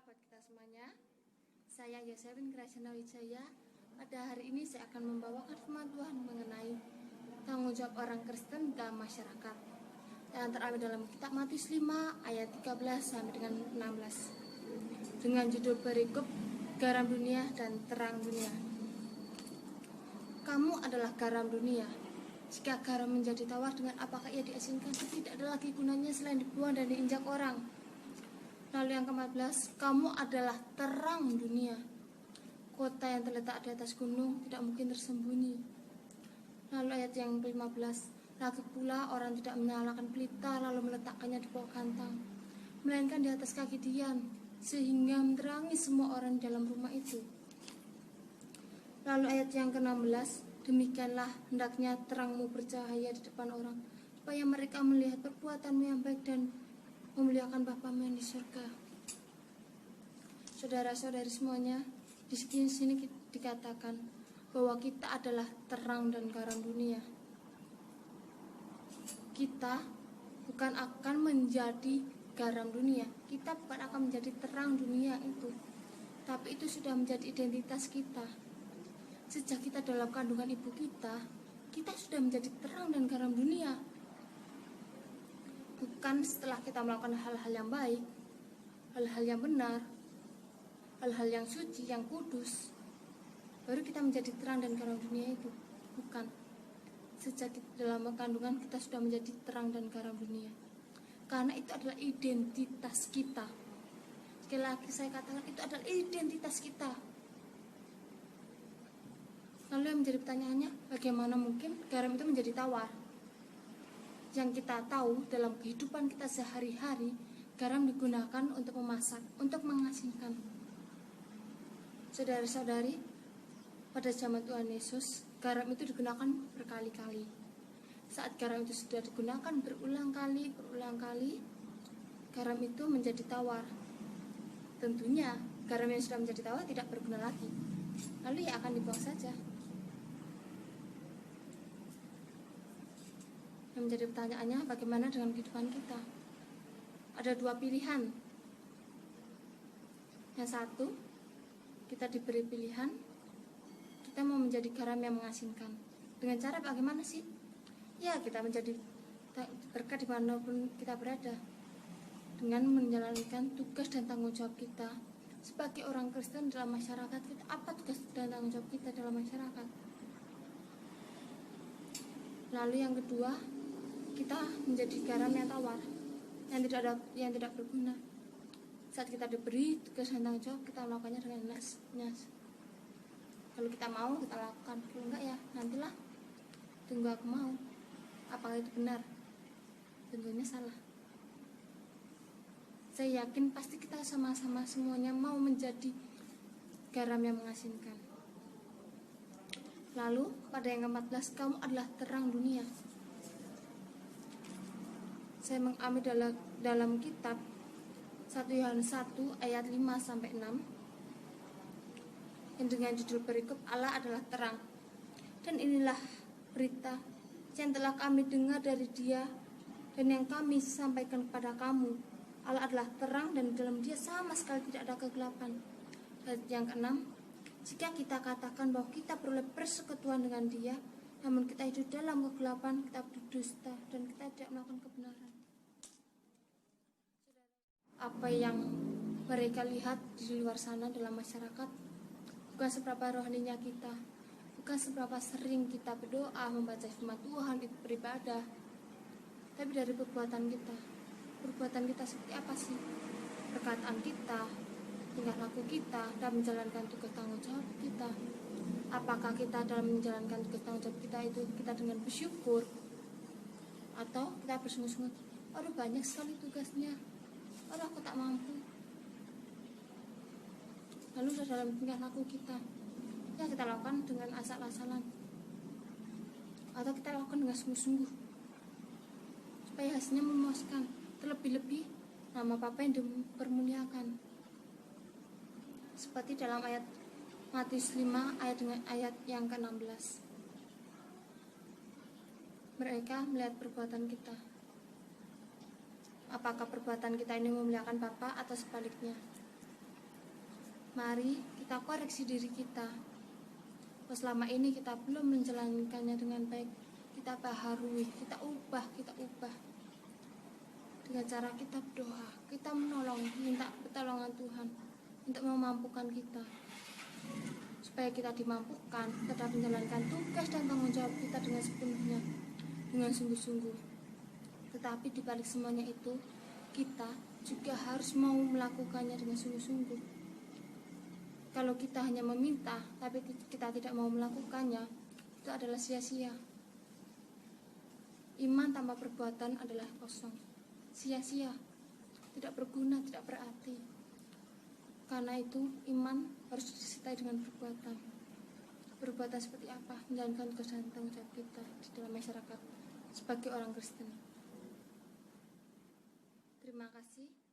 buat kita semuanya. Saya Yosefin Gracena Wijaya. Pada hari ini saya akan membawakan firman Tuhan mengenai tanggung jawab orang Kristen dalam masyarakat. Dan terambil dalam kitab Matius 5 ayat 13 sampai dengan 16. Dengan judul berikut Garam Dunia dan Terang Dunia. Kamu adalah garam dunia. Jika garam menjadi tawar, dengan apakah ia diasinkan? Tidak ada lagi gunanya selain dibuang dan diinjak orang. Lalu yang ke-14, kamu adalah terang dunia. Kota yang terletak di atas gunung tidak mungkin tersembunyi. Lalu ayat yang ke-15, lagi pula orang tidak menyalakan pelita lalu meletakkannya di bawah kantang, melainkan di atas kaki Dian, sehingga menerangi semua orang di dalam rumah itu. Lalu ayat yang ke-16, demikianlah hendaknya terangmu bercahaya di depan orang, supaya mereka melihat perbuatanmu yang baik dan memuliakan Bapamu yang di surga. Saudara-saudari semuanya, di sini dikatakan bahwa kita adalah terang dan garam dunia. Kita bukan akan menjadi garam dunia, kita bukan akan menjadi terang dunia itu, tapi itu sudah menjadi identitas kita. Sejak kita dalam kandungan ibu kita sudah menjadi terang dan garam dunia. Bukan setelah kita melakukan hal-hal yang baik, hal-hal yang benar, hal-hal yang suci, yang kudus, baru kita menjadi terang dan garam dunia itu. Bukan. Sejak dalam kandungan kita sudah menjadi terang dan garam dunia. Karena itu adalah identitas kita. Sekali lagi saya katakan, itu adalah identitas kita. Lalu yang menjadi pertanyaannya, bagaimana mungkin garam itu menjadi tawar? Yang kita tahu dalam kehidupan kita sehari-hari, garam digunakan untuk memasak, untuk mengasinkan. Saudara-saudari, pada zaman Tuhan Yesus, garam itu digunakan berkali-kali. Saat garam itu sudah digunakan berulang kali, garam itu menjadi tawar. Tentunya, garam yang sudah menjadi tawar tidak berguna lagi. Lalu ya akan dibuang saja. Yang menjadi pertanyaannya, bagaimana dengan kehidupan kita? Ada dua pilihan. Yang satu, kita diberi pilihan, kita mau menjadi garam yang mengasinkan. Dengan cara bagaimana sih? Ya, kita menjadi berkat dimanapun kita berada, dengan menjalankan tugas dan tanggung jawab kita sebagai orang Kristen dalam masyarakat kita. Apa tugas dan tanggung jawab kita dalam masyarakat? Lalu yang kedua, kita menjadi garam yang tawar, yang tidak berguna. Saat kita diberi tugas dan tanggung jawab, kita melakukannya dengan nyas. Kalau kita mau, kita lakukan. Kalau enggak ya, nantilah. Tunggu aku mau. Apakah itu benar? Tentunya salah. Saya yakin pasti kita sama-sama semuanya mau menjadi garam yang mengasinkan. Lalu pada yang ke-14, kamu adalah terang dunia. Saya mengambil dalam kitab 1 Yohanes 1 ayat 5 sampai 6 yang dengan judul berikut, Allah adalah terang. Dan inilah berita yang telah kami dengar dari Dia dan yang kami sampaikan kepada kamu. Allah adalah terang dan di dalam Dia sama sekali tidak ada kegelapan. Dan yang ke-6, jika kita katakan bahwa kita peroleh persekutuan dengan Dia, namun kita hidup dalam kegelapan, kita berdusta dan kita tidak melakukan kebenaran. Apa yang mereka lihat di luar sana dalam masyarakat bukan seberapa rohaninya kita, bukan seberapa sering kita berdoa, membaca firman Tuhan, itu beribadah, tapi dari perbuatan kita. Perbuatan kita seperti apa sih? Perkataan kita, tingkah laku kita dalam menjalankan tugas tanggung jawab kita. Apakah kita dalam menjalankan tugas tanggung jawab kita itu kita dengan bersyukur, atau kita bersungguh-sungguh, aduh banyak sekali tugasnya, aduh aku tak mampu. Lalu dalam tingkah laku kita, ya kita lakukan dengan asal-asalan, atau kita lakukan dengan sungguh-sungguh supaya hasilnya memuaskan. Terlebih-lebih nama Bapa yang dipermuliakan, seperti dalam ayat Matius 5 ayat yang ke-16. Mereka melihat perbuatan kita. Apakah perbuatan kita ini memuliakan Bapa atau sebaliknya? Mari kita koreksi diri kita. Kalau selama ini kita belum menjalankannya dengan baik, kita baharui, kita ubah. Dengan cara kita berdoa, kita menolong, minta pertolongan Tuhan untuk memampukan kita. Supaya kita dimampukan, kita dapat menjalankan tugas dan tanggung jawab kita dengan sepenuhnya, dengan sungguh-sungguh. Tetapi di balik semuanya itu, kita juga harus mau melakukannya dengan sungguh-sungguh. Kalau kita hanya meminta, tapi kita tidak mau melakukannya, itu adalah sia-sia. Iman tanpa perbuatan adalah kosong, sia-sia, tidak berguna, tidak berarti. Karena itu iman harus disertai dengan perbuatan. Perbuatan seperti apa? Menjalankan tugas dan tanggung jawab kita di dalam masyarakat sebagai orang Kristen. Terima kasih.